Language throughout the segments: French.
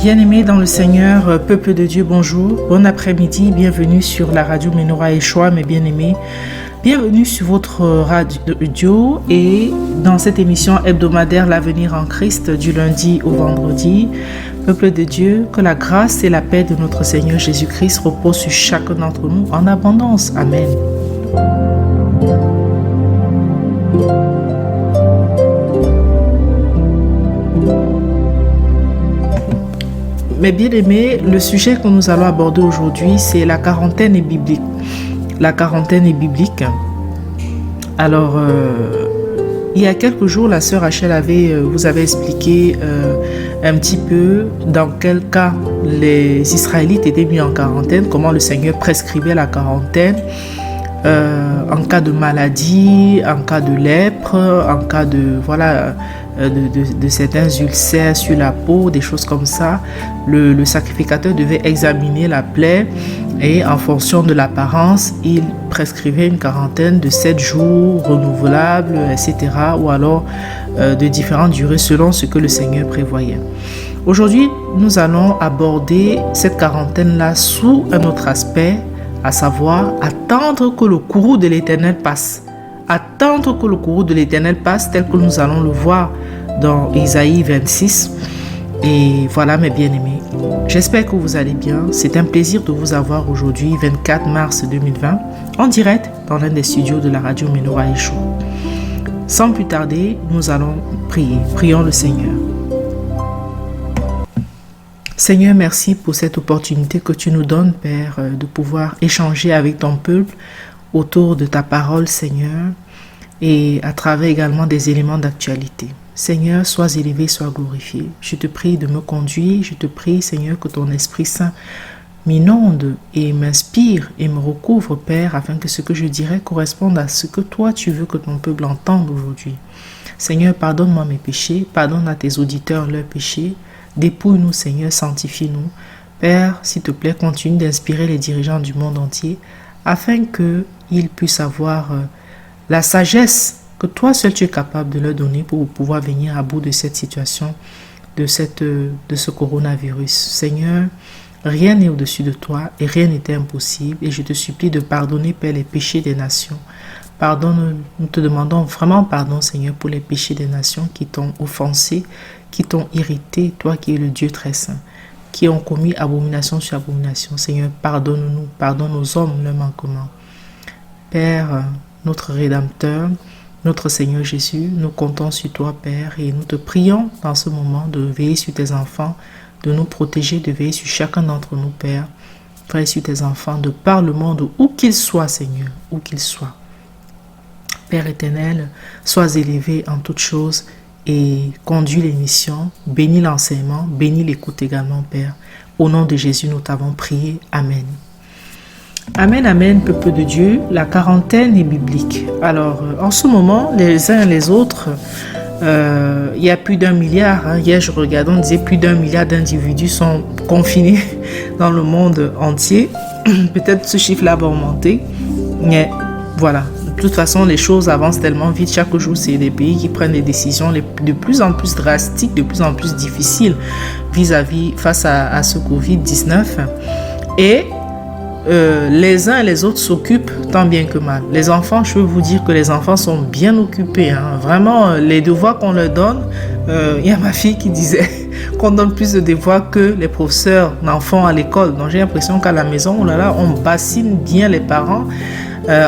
Bien-aimés dans le Seigneur, peuple de Dieu, bonjour, bon après-midi, bienvenue sur la radio Menorah Yeshua, mes bien-aimés. Bienvenue sur votre radio et dans cette émission hebdomadaire L'avenir en Christ du lundi au vendredi. Peuple de Dieu, que la grâce et la paix de notre Seigneur Jésus-Christ reposent sur chacun d'entre nous en abondance. Amen. Mes bien-aimés, le sujet que nous allons aborder aujourd'hui, c'est la quarantaine est biblique. La quarantaine est biblique. Alors, il y a quelques jours, la sœur Rachel vous avait expliqué un petit peu dans quel cas les Israélites étaient mis en quarantaine, comment le Seigneur prescrivait la quarantaine en cas de maladie, en cas de lèpre, en cas de certains ulcères sur la peau, des choses comme ça. Le sacrificateur devait examiner la plaie et en fonction de l'apparence, il prescrivait une quarantaine de 7 jours renouvelables, etc. ou alors de différentes durées selon ce que le Seigneur prévoyait. Aujourd'hui, nous allons aborder cette quarantaine-là sous un autre aspect, à savoir attendre que le courroux de l'Éternel passe. Attendre que le courroux de l'Éternel passe, tel que nous allons le voir dans Isaïe 26. Et voilà mes bien-aimés, j'espère que vous allez bien. C'est un plaisir de vous avoir aujourd'hui, 24 mars 2020, en direct dans l'un des studios de la radio Menorah Yeshua. Sans plus tarder, nous allons prier. Prions le Seigneur. Seigneur, merci pour cette opportunité que tu nous donnes, Père, de pouvoir échanger avec ton peuple autour de ta parole, Seigneur, et à travers également des éléments d'actualité. Seigneur, sois élevé, sois glorifié. Je te prie de me conduire. Je te prie, Seigneur, que ton Esprit Saint m'inonde et m'inspire et me recouvre, Père, afin que ce que je dirai corresponde à ce que toi, tu veux que ton peuple entende aujourd'hui. Seigneur, pardonne-moi mes péchés. Pardonne à tes auditeurs leurs péchés. Dépouille-nous, Seigneur, sanctifie-nous. Père, s'il te plaît, continue d'inspirer les dirigeants du monde entier afin qu'ils puissent avoir la sagesse que toi seul tu es capable de leur donner pour pouvoir venir à bout de cette situation, de ce coronavirus. Seigneur, rien n'est au-dessus de toi et rien n'est impossible. Et je te supplie de pardonner, Père, les péchés des nations. Pardonne, nous te demandons vraiment pardon, Seigneur, pour les péchés des nations qui t'ont offensé, qui t'ont irrité, toi qui es le Dieu très saint, qui ont commis abomination sur abomination. Seigneur, pardonne-nous, pardonne aux hommes leurs manquements. Père, notre Rédempteur, notre Seigneur Jésus, nous comptons sur toi, Père, et nous te prions dans ce moment de veiller sur tes enfants, de nous protéger, de veiller sur chacun d'entre nous, Père. Veille sur tes enfants, de par le monde, où qu'ils soient, Seigneur, où qu'ils soient. Père éternel, sois élevé en toutes choses et conduis l'émission, bénis l'enseignement, bénis l'écoute également, Père. Au nom de Jésus, nous t'avons prié. Amen. Amen, amen, peuple de Dieu. La quarantaine est biblique. Alors, en ce moment, les uns et les autres, il y a plus d'1 milliard. Hier, je regardais, on disait plus d'1 milliard d'individus sont confinés dans le monde entier. Peut-être ce chiffre-là va augmenter. Mais voilà. De toute façon, les choses avancent tellement vite. Chaque jour, c'est des pays qui prennent des décisions de plus en plus drastiques, de plus en plus difficiles face à ce Covid-19. Et les uns et les autres s'occupent tant bien que mal. Les enfants, je peux vous dire que les enfants sont bien occupés. Vraiment, les devoirs qu'on leur donne, il y a ma fille qui disait qu'on donne plus de devoirs que les professeurs d'enfants à l'école. Donc j'ai l'impression qu'à la maison, on bassine bien les parents.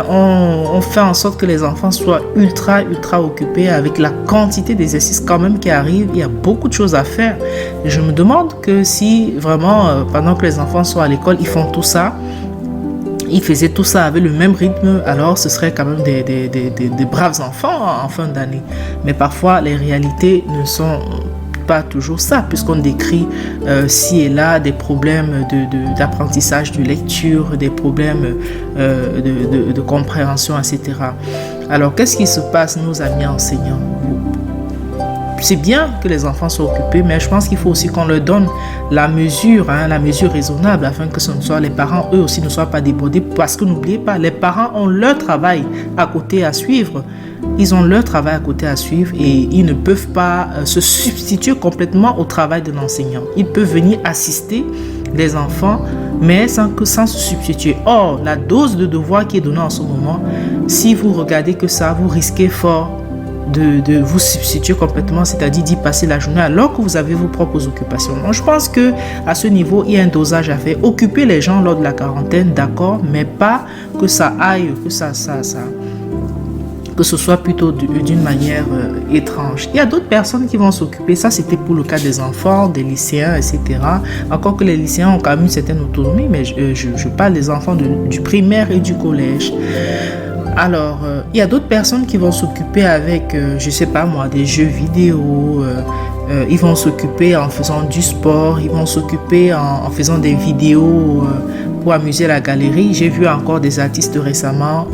On fait en sorte que les enfants soient ultra occupés avec la quantité d'exercices quand même qui arrivent. Il y a beaucoup de choses à faire. Et je me demande que si vraiment, pendant que les enfants sont à l'école, ils font tout ça, ils faisaient tout ça avec le même rythme, alors ce serait quand même des braves enfants en fin d'année. Mais parfois, les réalités ne sont pas toujours ça, puisqu'on décrit ci et là des problèmes d'apprentissage, de lecture, des problèmes de compréhension, etc. Alors, qu'est-ce qui se passe, nos amis enseignants? c'est bien que les enfants soient occupés, mais je pense qu'il faut aussi qu'on leur donne la mesure raisonnable, afin que ce ne soit les parents, eux aussi, ne soient pas débordés. Parce que n'oubliez pas, les parents ont leur travail à côté à suivre. Ils ont leur travail à côté à suivre et ils ne peuvent pas se substituer complètement au travail de l'enseignant. Ils peuvent venir assister les enfants, mais sans se substituer. Or, la dose de devoir qui est donnée en ce moment, si vous regardez que ça, vous risquez fort de vous substituer complètement, c'est-à-dire d'y passer la journée alors que vous avez vos propres occupations. Donc, je pense que à ce niveau, il y a un dosage à faire. Occuper les gens lors de la quarantaine, d'accord, mais pas que ça aille, que ce soit plutôt d'une manière étrange. Il y a d'autres personnes qui vont s'occuper, ça c'était pour le cas des enfants, des lycéens, etc. Encore que les lycéens ont quand même une certaine autonomie, mais je parle des enfants du primaire et du collège. Alors, il y a d'autres personnes qui vont s'occuper avec, je sais pas moi, des jeux vidéo, ils vont s'occuper en faisant du sport, ils vont s'occuper en faisant des vidéos pour amuser la galerie. J'ai vu encore des artistes récemment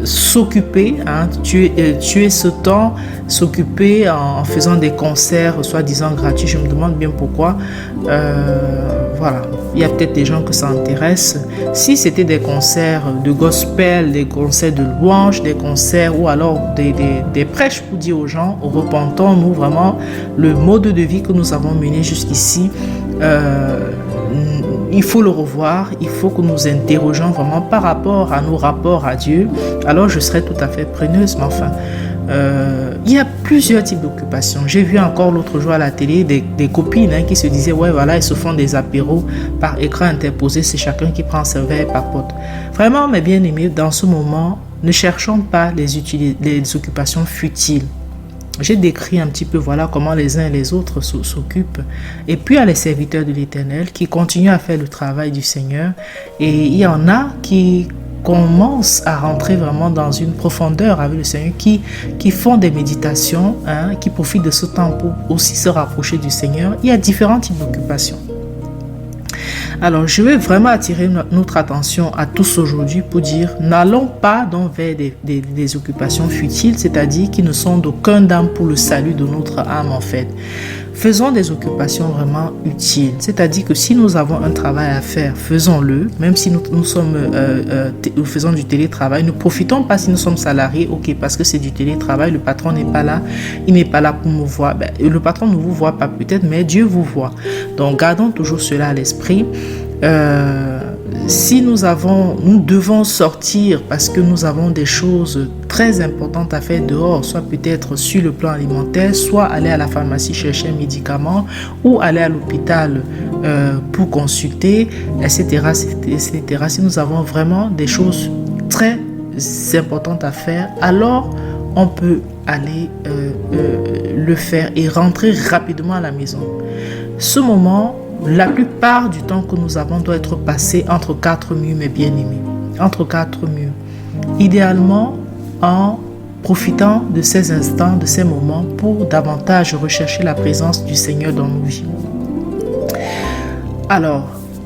s'occuper, tuer ce temps, s'occuper en faisant des concerts soi-disant gratuits. Je me demande bien pourquoi. Voilà, il y a peut-être des gens que ça intéresse. Si c'était des concerts de gospel, des concerts de louanges, des concerts ou alors des prêches pour dire aux gens, repentons-nous vraiment, le mode de vie que nous avons mené jusqu'ici, il faut le revoir, il faut que nous interrogeons vraiment par rapport à nos rapports à Dieu. Alors je serais tout à fait preneuse, mais enfin, il y a plusieurs types d'occupations. J'ai vu encore l'autre jour à la télé des copines qui se disaient, ouais voilà, ils se font des apéros par écran interposé, c'est chacun qui prend son verre et papote. Vraiment, mes bien-aimés, dans ce moment, ne cherchons pas les occupations futiles. J'ai décrit un petit peu voilà comment les uns et les autres s'occupent. Et puis il y a les serviteurs de l'Éternel qui continuent à faire le travail du Seigneur. Et il y en a qui commencent à rentrer vraiment dans une profondeur avec le Seigneur, qui font des méditations, qui profitent de ce temps pour aussi se rapprocher du Seigneur. Il y a différents types d'occupations. Alors, je vais vraiment attirer notre attention à tous aujourd'hui pour dire, n'allons pas donc vers des occupations futiles, c'est-à-dire qui ne sont d'aucun dam pour le salut de notre âme en fait. Faisons des occupations vraiment utiles, c'est-à-dire que si nous avons un travail à faire, faisons-le, même si nous faisons du télétravail, ne profitons pas si nous sommes salariés, ok, parce que c'est du télétravail, le patron n'est pas là, il n'est pas là pour nous voir, le patron ne vous voit pas peut-être, mais Dieu vous voit. Donc gardons toujours cela à l'esprit. Si nous devons sortir parce que nous avons des choses très importantes à faire dehors, soit peut-être sur le plan alimentaire, soit aller à la pharmacie chercher un médicament ou aller à l'hôpital pour consulter, etc., etc. Si nous avons vraiment des choses très importantes à faire, alors on peut aller le faire et rentrer rapidement à la maison. Ce moment, la plupart du temps que nous avons doit être passé entre quatre murs, mes bien-aimés. Entre quatre murs. Idéalement, en profitant de ces instants, de ces moments pour davantage rechercher la présence du Seigneur dans nos vies. Alors,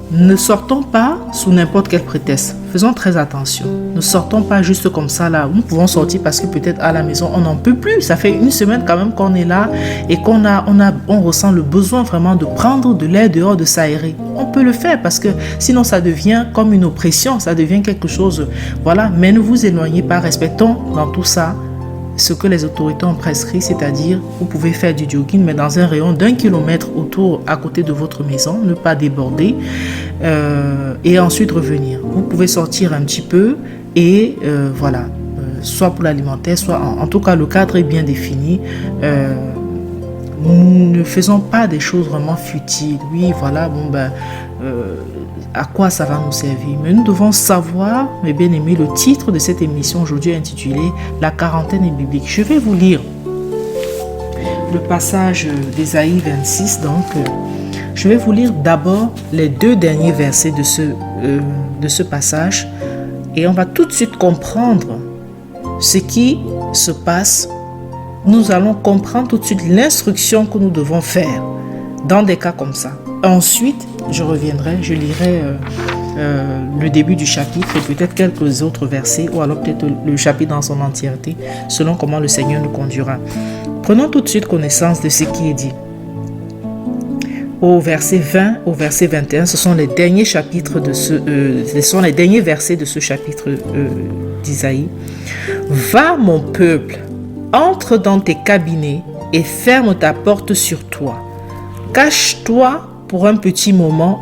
ne sortons pas sous n'importe quel prétexte. Faisons très attention. Ne sortons pas juste comme ça là. Nous pouvons sortir parce que peut-être à la maison on n'en peut plus. Ça fait une semaine quand même qu'on est là et on ressent le besoin vraiment de prendre de l'air dehors, de s'aérer. On peut le faire parce que sinon ça devient comme une oppression, ça devient quelque chose. Voilà. Mais ne vous éloignez pas. Respectons dans tout ça ce que les autorités ont prescrit, c'est-à-dire vous pouvez faire du jogging mais dans un rayon d'1 kilomètre autour, à côté de votre maison, ne pas déborder et ensuite revenir. Vous pouvez sortir un petit peu et voilà, soit pour l'alimentaire, soit en tout cas le cadre est bien défini. Ne faisons pas des choses vraiment futiles. Oui, voilà, à quoi ça va nous servir? Mais nous devons savoir, mes bien-aimés, le titre de cette émission aujourd'hui est intitulé « La quarantaine est biblique ». Je vais vous lire le passage d'Ésaïe 26. Donc, je vais vous lire d'abord les 2 derniers versets de ce passage et on va tout de suite comprendre ce qui se passe. Nous allons comprendre tout de suite l'instruction que nous devons faire dans des cas comme ça. Ensuite, je reviendrai, je lirai le début du chapitre et peut-être quelques autres versets ou alors peut-être le chapitre dans son entièreté selon comment le Seigneur nous conduira. Prenons tout de suite connaissance de ce qui est dit. Au verset 20, au verset 21, ce sont les derniers chapitres de ce sont les derniers versets de ce chapitre d'Isaïe. Va mon peuple, entre dans tes cabinets et ferme ta porte sur toi. Cache-toi pour un petit moment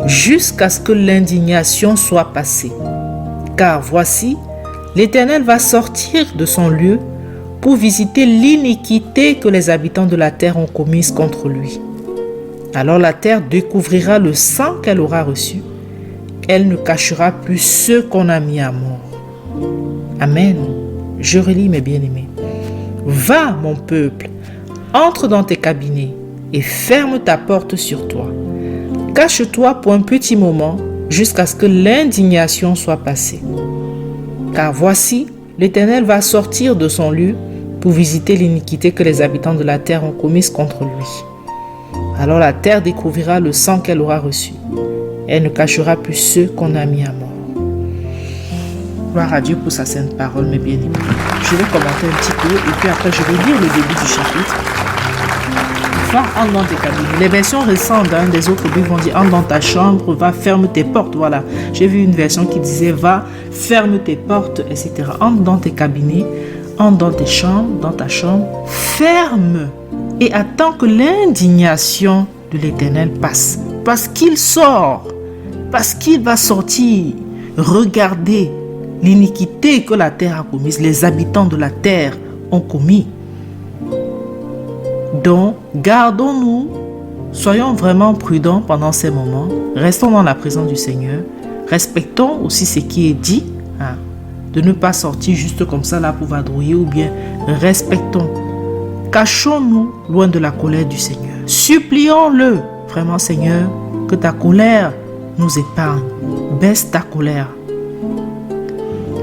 jusqu'à ce que l'indignation soit passée. Car voici, l'Éternel va sortir de son lieu pour visiter l'iniquité que les habitants de la terre ont commise contre lui. Alors la terre découvrira le sang qu'elle aura reçu. Elle ne cachera plus ceux qu'on a mis à mort. Amen. Je relis mes bien-aimés. Va, mon peuple, entre dans tes cabinets et ferme ta porte sur toi. Cache-toi pour un petit moment jusqu'à ce que l'indignation soit passée. Car voici, l'Éternel va sortir de son lieu pour visiter l'iniquité que les habitants de la terre ont commise contre lui. Alors la terre découvrira le sang qu'elle aura reçu. Elle ne cachera plus ceux qu'on a mis à mort. Gloire à Dieu pour sa sainte parole, mes bien-aimés. Je vais commenter un petit peu et puis après je vais lire le début du chapitre. Va, entre dans tes cabinets. Les versions récentes des autres Bibles vont dire entre dans ta chambre, va, ferme tes portes. Voilà. J'ai vu une version qui disait va, ferme tes portes, etc. Entre dans tes cabinets, entre dans tes chambres, dans ta chambre, ferme et attends que l'indignation de l'Éternel passe. Parce qu'il sort, parce qu'il va sortir. Regardez l'iniquité que la terre a commise, les habitants de la terre ont commis. Donc, gardons-nous, soyons vraiment prudents pendant ces moments, restons dans la présence du Seigneur, respectons aussi ce qui est dit, de ne pas sortir juste comme ça là pour vadrouiller ou bien respectons. Cachons-nous loin de la colère du Seigneur. Supplions-le, vraiment Seigneur, que ta colère nous épargne. Baisse ta colère.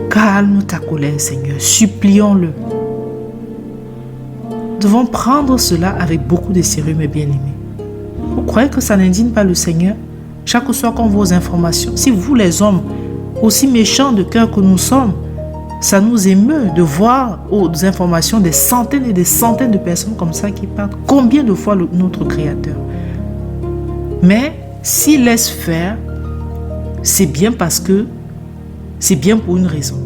Calme ta colère, Seigneur. Supplions-le. Nous devons prendre cela avec beaucoup de sérieux, mes bien-aimés. Vous croyez que ça n'indigne pas le Seigneur? Chaque soir qu'on vos informations, si vous les hommes, aussi méchants de cœur que nous sommes, ça nous émeut de voir aux informations des centaines et des centaines de personnes comme ça qui parlent. Combien de fois notre Créateur? Mais s'il laisse faire, c'est bien parce que c'est bien pour une raison.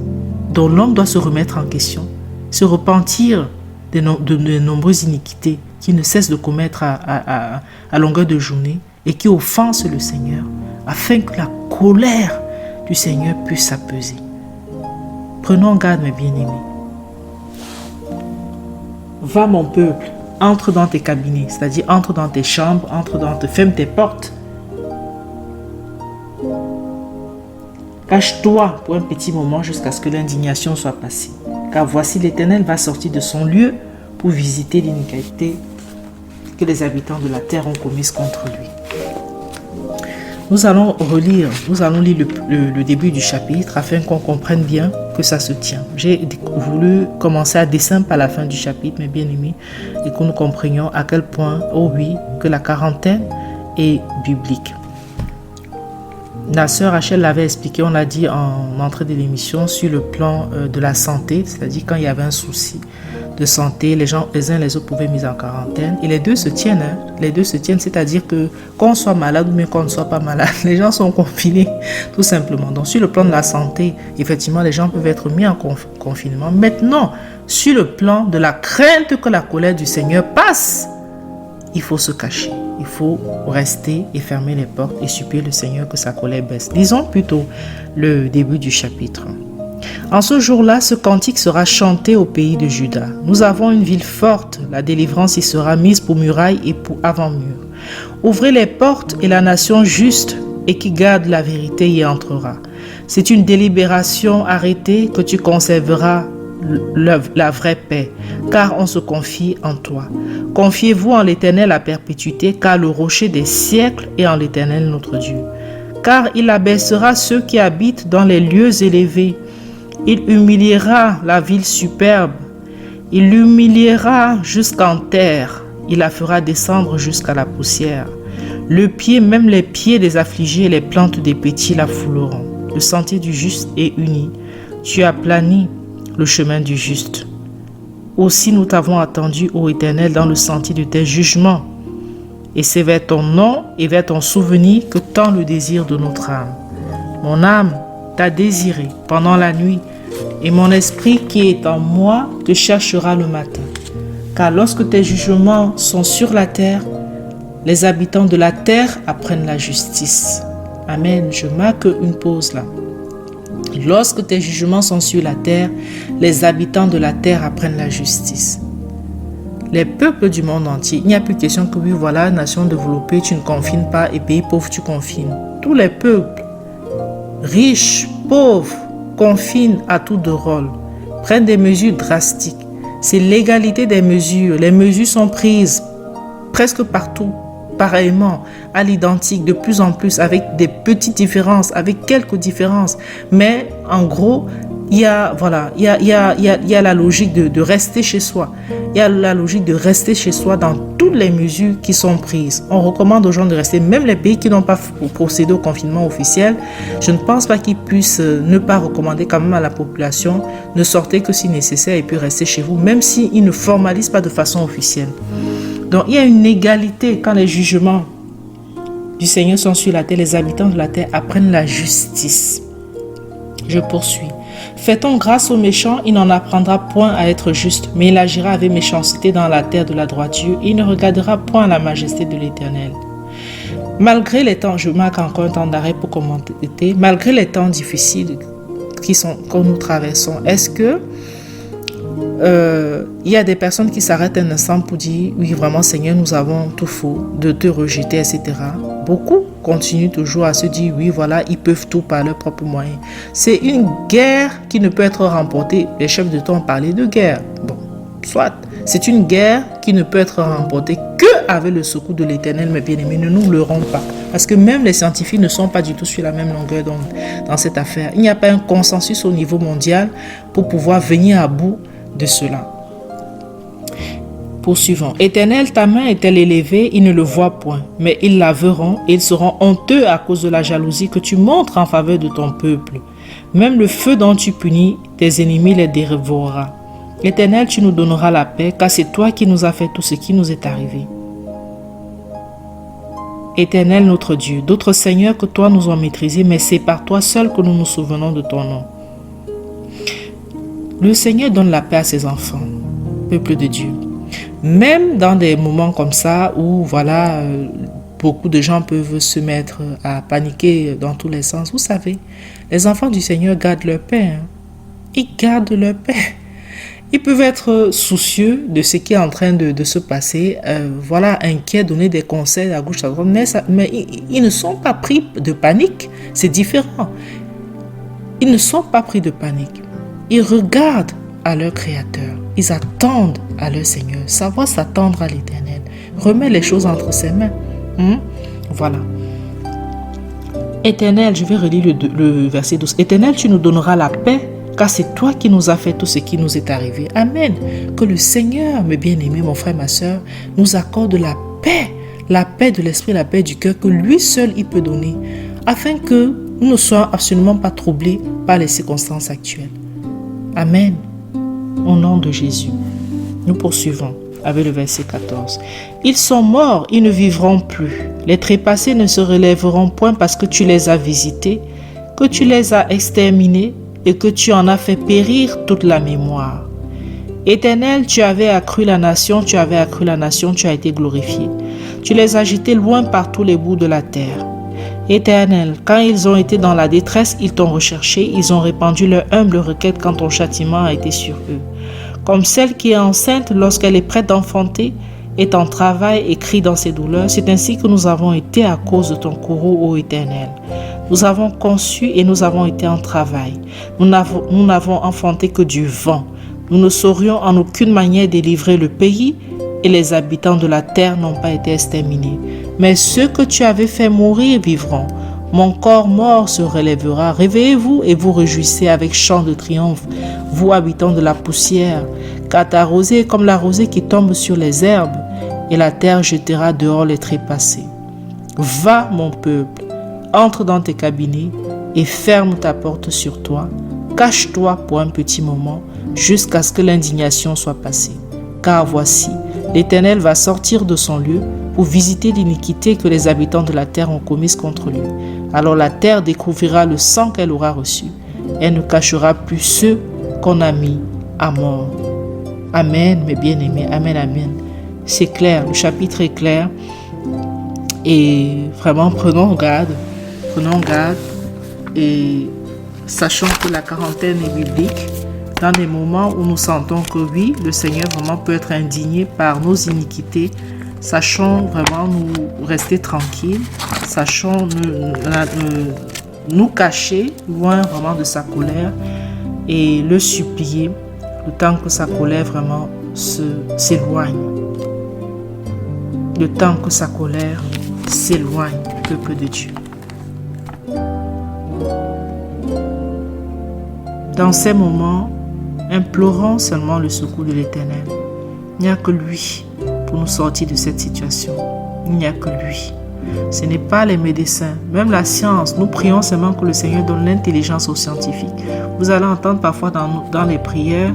Donc l'homme doit se remettre en question, se repentir de nombreuses iniquités qu'il ne cesse de commettre à longueur de journée et qui offensent le Seigneur, afin que la colère du Seigneur puisse s'apaiser. Prenons garde, mes bien-aimés. Va, mon peuple, entre dans tes cabinets, c'est-à-dire entre dans tes chambres, ferme tes portes. Cache-toi pour un petit moment jusqu'à ce que l'indignation soit passée. Car voici l'Éternel va sortir de son lieu pour visiter l'iniquité que les habitants de la terre ont commise contre lui. Nous allons lire le début du chapitre afin qu'on comprenne bien que ça se tient. J'ai voulu commencer à dessin par la fin du chapitre, mes bien-aimés, et que nous comprenions à quel point, oh oui, que la quarantaine est biblique. La sœur Rachel l'avait expliqué, on l'a dit en entrée de l'émission, sur le plan de la santé, c'est-à-dire quand il y avait un souci de santé, les uns les autres pouvaient être mis en quarantaine. Et les deux se tiennent, c'est-à-dire que qu'on soit malade ou bien qu'on ne soit pas malade, les gens sont confinés, tout simplement. Donc sur le plan de la santé, effectivement, les gens peuvent être mis en confinement. Maintenant, sur le plan de la crainte que la colère du Seigneur passe, il faut se cacher. Il faut rester et fermer les portes et supplier le Seigneur que sa colère baisse. Lisons plutôt le début du chapitre. En ce jour-là, ce cantique sera chanté au pays de Juda. Nous avons une ville forte, la délivrance y sera mise pour muraille et pour avant-mur. Ouvrez les portes et la nation juste et qui garde la vérité y entrera. C'est une délibération arrêtée que tu conserveras la vraie paix, car on se confie en toi. Confiez-vous en l'Éternel à perpétuité, car le rocher des siècles est en l'Éternel notre Dieu. Car il abaissera ceux qui habitent dans les lieux élevés. Il humiliera la ville superbe. Il l'humiliera jusqu'en terre. Il la fera descendre jusqu'à la poussière. Le pied, même les pieds des affligés et les plantes des petits la fouleront. Le sentier du juste est uni. Tu aplanis le chemin du juste. Aussi nous t'avons attendu, ô Éternel, dans le sentier de tes jugements. Et c'est vers ton nom et vers ton souvenir que tend le désir de notre âme. Mon âme t'a désiré pendant la nuit, et mon esprit qui est en moi te cherchera le matin. Car lorsque tes jugements sont sur la terre, les habitants de la terre apprennent la justice. Amen. Je marque une pause là. Lorsque tes jugements sont sur la terre, les habitants de la terre apprennent la justice. Les peuples du monde entier, il n'y a plus question que oui, voilà, nation développée, tu ne confines pas, et pays pauvre, tu confines. Tous les peuples, riches, pauvres, confinent à tour de rôle, prennent des mesures drastiques. C'est l'égalité des mesures. Les mesures sont prises presque partout, pareillement, à l'identique, de plus en plus, avec des petites différences, avec quelques différences. Mais en gros, il y a la logique de rester chez soi. Il y a la logique de rester chez soi dans toutes les mesures qui sont prises. On recommande aux gens de rester, même les pays qui n'ont pas procédé au confinement officiel. Je ne pense pas qu'ils puissent ne pas recommander quand même à la population, ne sortez que si nécessaire et puis restez chez vous, même s'ils ne formalisent pas de façon officielle. Donc il y a une égalité quand les jugements du Seigneur sont sur la terre, les habitants de la terre apprennent la justice. Je poursuis. Fait-on grâce aux méchants, il n'en apprendra point à être juste, mais il agira avec méchanceté dans la terre de la droiture, et il ne regardera point la majesté de l'Éternel. Malgré les temps, je marque encore un temps d'arrêt pour commenter, malgré les temps difficiles que nous traversons, est-ce que il y a des personnes qui s'arrêtent un instant pour dire oui vraiment Seigneur nous avons tout faux de te rejeter, etc. Beaucoup continuent toujours à se dire oui voilà ils peuvent tout par leurs propres moyens. C'est une guerre qui ne peut être remportée. Les chefs de temps ont parlé de guerre. Bon, soit c'est une guerre qui ne peut être remportée que avec le secours de l'Éternel, mes bien-aimés. Ne nous leurrons pas, parce que même les scientifiques ne sont pas du tout sur la même longueur d'onde dans cette affaire. Il n'y a pas un consensus au niveau mondial pour pouvoir venir à bout de cela. Poursuivons. Éternel, ta main est-elle élevée? Ils ne le voient point, mais ils la verront et ils seront honteux à cause de la jalousie que tu montres en faveur de ton peuple. Même le feu dont tu punis tes ennemis les dévorera. Éternel, tu nous donneras la paix, car c'est toi qui nous as fait tout ce qui nous est arrivé. Éternel notre Dieu, d'autres seigneurs que toi nous ont maîtrisés, mais c'est par toi seul que nous nous souvenons de ton nom. Le Seigneur donne la paix à ses enfants, peuple de Dieu. Même dans des moments comme ça où beaucoup de gens peuvent se mettre à paniquer dans tous les sens. Vous savez, les enfants du Seigneur gardent leur paix. Ils gardent leur paix. Ils peuvent être soucieux de ce qui est en train de se passer, inquiets, donner des conseils à gauche, à droite, mais ils ne sont pas pris de panique. C'est différent. Ils ne sont pas pris de panique. Ils regardent à leur Créateur. Ils attendent à leur Seigneur. Savoir s'attendre à l'Éternel. Remets les choses entre ses mains. Voilà. Éternel, je vais relire le verset 12. Éternel, tu nous donneras la paix, car c'est toi qui nous as fait tout ce qui nous est arrivé. Amen. Que le Seigneur, mes bien-aimés, mon frère, ma soeur, nous accorde la paix de l'esprit, la paix du cœur, que lui seul, il peut donner, afin que nous ne soyons absolument pas troublés par les circonstances actuelles. Amen. Au nom de Jésus. Nous poursuivons avec le verset 14. Ils sont morts, ils ne vivront plus. Les trépassés ne se relèveront point parce que tu les as visités, que tu les as exterminés et que tu en as fait périr toute la mémoire. Éternel, tu avais accru la nation, tu as été glorifié. Tu les as jetés loin par tous les bouts de la terre. Éternel, quand ils ont été dans la détresse, ils t'ont recherché, ils ont répandu leur humble requête quand ton châtiment a été sur eux. Comme celle qui est enceinte lorsqu'elle est prête d'enfanter, est en travail et crie dans ses douleurs, c'est ainsi que nous avons été à cause de ton courroux, ô Éternel. Nous avons conçu et nous avons été en travail. Nous n'avons enfanté que du vent. Nous ne saurions en aucune manière délivrer le pays et les habitants de la terre n'ont pas été exterminés. Mais ceux que tu avais fait mourir vivront. Mon corps mort se relèvera. Réveillez-vous et vous réjouissez avec chant de triomphe, vous habitants de la poussière, car ta rosée est comme la rosée qui tombe sur les herbes, et la terre jettera dehors les trépassés. Va, mon peuple, entre dans tes cabinets et ferme ta porte sur toi. Cache-toi pour un petit moment, jusqu'à ce que l'indignation soit passée. Car voici, l'Éternel va sortir de son lieu pour visiter l'iniquité que les habitants de la terre ont commise contre lui. Alors la terre découvrira le sang qu'elle aura reçu. Elle ne cachera plus ceux qu'on a mis à mort. Amen, mes bien-aimés. Amen, amen. C'est clair, le chapitre est clair. Et vraiment, prenons garde. Et sachant que la quarantaine est biblique, dans des moments où nous sentons que oui, le Seigneur vraiment peut être indigné par nos iniquités, sachons vraiment nous rester tranquilles, sachons nous cacher loin vraiment de sa colère et le supplier le temps que sa colère vraiment s'éloigne. Le temps que sa colère s'éloigne du peuple de Dieu. Dans ces moments, implorons seulement le secours de l'Éternel. Il n'y a que lui pour nous sortir de cette situation. Il n'y a que lui. Ce n'est pas les médecins, même la science. Nous prions seulement que le Seigneur donne l'intelligence aux scientifiques. Vous allez entendre parfois dans les prières,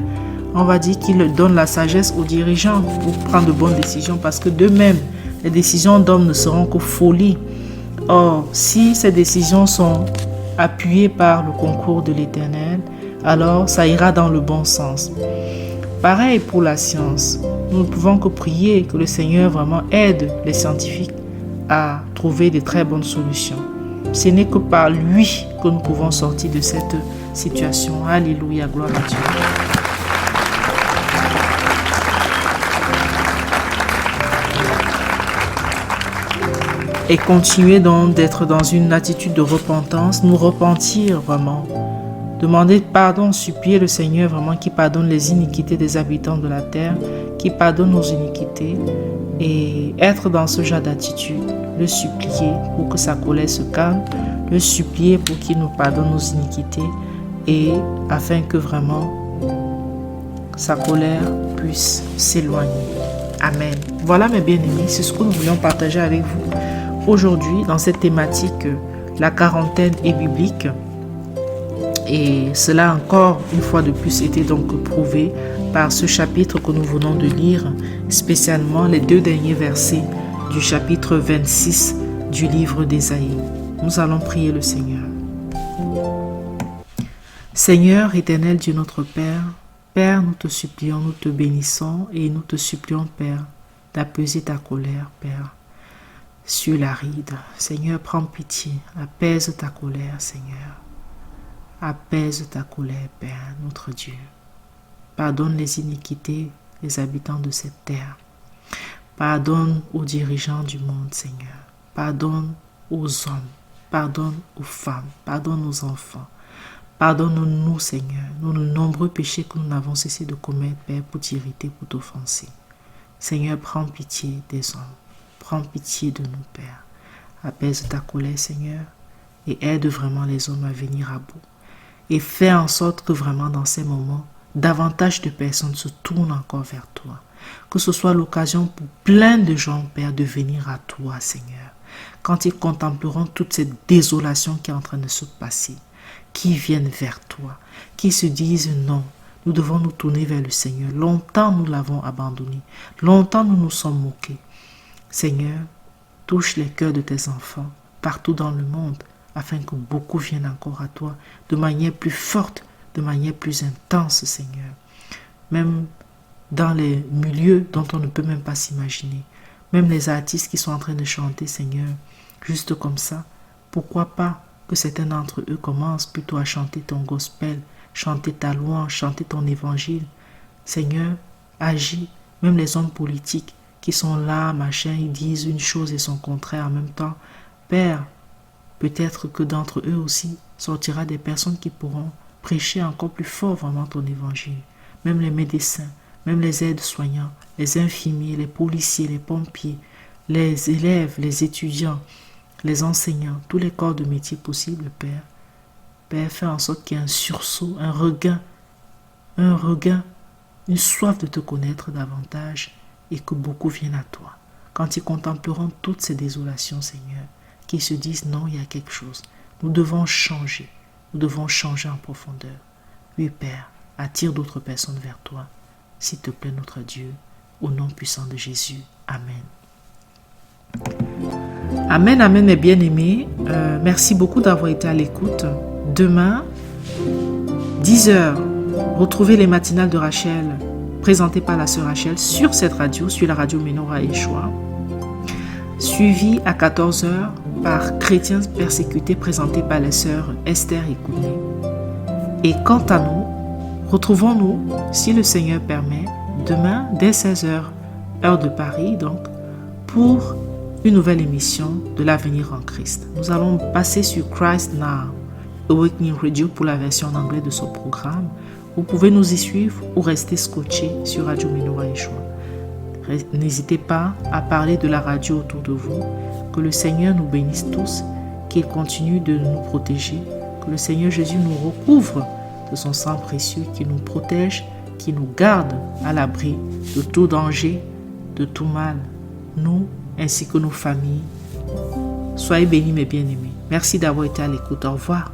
on va dire qu'il donne la sagesse aux dirigeants pour prendre de bonnes décisions, parce que d'eux-mêmes, les décisions d'hommes ne seront que folie. Or, si ces décisions sont appuyées par le concours de l'Éternel, alors ça ira dans le bon sens. Pareil pour la science. Nous ne pouvons que prier que le Seigneur vraiment aide les scientifiques à trouver de très bonnes solutions. Ce n'est que par lui que nous pouvons sortir de cette situation. Alléluia, gloire à Dieu. Et continuer donc d'être dans une attitude de repentance, nous repentir vraiment. Demander pardon, supplier le Seigneur vraiment qui pardonne les iniquités des habitants de la terre, qui pardonne nos iniquités, et être dans ce genre d'attitude, le supplier pour que sa colère se calme, le supplier pour qu'il nous pardonne nos iniquités, et afin que vraiment sa colère puisse s'éloigner. Amen. Voilà mes bien-aimés, c'est ce que nous voulions partager avec vous aujourd'hui dans cette thématique, la quarantaine est biblique. Et cela a encore une fois de plus été donc prouvé par ce chapitre que nous venons de lire, spécialement les 2 derniers versets du chapitre 26 du livre d'Ésaïe. Nous allons prier le Seigneur. Seigneur éternel Dieu notre Père, Père, nous te supplions, nous te bénissons et nous te supplions, Père, d'apaiser ta colère, Père, sur la ride. Seigneur, prends pitié, apaise ta colère, Seigneur. Apaise ta colère, Père, notre Dieu. Pardonne les iniquités des habitants de cette terre. Pardonne aux dirigeants du monde, Seigneur. Pardonne aux hommes. Pardonne aux femmes. Pardonne aux enfants. Pardonne-nous, Seigneur, nous les nombreux péchés que nous n'avons cessé de commettre, Père, pour t'irriter, pour t'offenser. Seigneur, prends pitié des hommes. Prends pitié de nous, Père. Apaise ta colère, Seigneur, et aide vraiment les hommes à venir à bout. Et fais en sorte que vraiment dans ces moments, davantage de personnes se tournent encore vers toi. Que ce soit l'occasion pour plein de gens, Père, de venir à toi, Seigneur. Quand ils contempleront toute cette désolation qui est en train de se passer, qui viennent vers toi, qui se disent non, nous devons nous tourner vers le Seigneur. Longtemps nous l'avons abandonné, longtemps nous nous sommes moqués. Seigneur, touche les cœurs de tes enfants partout dans le monde, afin que beaucoup viennent encore à toi de manière plus forte, de manière plus intense, Seigneur. Même dans les milieux dont on ne peut même pas s'imaginer. Même les artistes qui sont en train de chanter, Seigneur, juste comme ça, pourquoi pas que certains d'entre eux commencent plutôt à chanter ton gospel, chanter ta louange, chanter ton évangile. Seigneur, agis. Même les hommes politiques qui sont là, machin, ils disent une chose et son contraire en même temps. Père, peut-être que d'entre eux aussi sortira des personnes qui pourront prêcher encore plus fort vraiment ton évangile. Même les médecins, même les aides-soignants, les infirmiers, les policiers, les pompiers, les élèves, les étudiants, les enseignants, tous les corps de métier possibles, Père. Père, fais en sorte qu'il y ait un sursaut, un regain, une soif de te connaître davantage et que beaucoup viennent à toi. Quand ils contempleront toutes ces désolations, Seigneur, qu'ils se disent non, il y a quelque chose. Nous devons changer en profondeur. Oui, Père, attire d'autres personnes vers toi. S'il te plaît, notre Dieu, au nom puissant de Jésus. Amen. Amen, amen, mes bien-aimés. Merci beaucoup d'avoir été à l'écoute. Demain, 10h, retrouvez les matinales de Rachel, présentées par la sœur Rachel sur cette radio, sur la radio Menorah Yeshua. Suivi à 14h par Chrétiens persécutés, présenté par les sœurs Esther et Kouné. Et quant à nous, retrouvons-nous, si le Seigneur permet, demain dès 16h, heure de Paris, donc, pour une nouvelle émission de l'avenir en Christ. Nous allons passer sur Christ Now, Awakening Radio pour la version en anglais de ce programme. Vous pouvez nous y suivre ou rester scotché sur Radio Menorah Yeshua. N'hésitez pas à parler de la radio autour de vous. Que le Seigneur nous bénisse tous, qu'il continue de nous protéger, que le Seigneur Jésus nous recouvre de son sang précieux, qui nous protège, qui nous garde à l'abri de tout danger, de tout mal, nous ainsi que nos familles. Soyez bénis mes bien-aimés. Merci d'avoir été à l'écoute. Au revoir.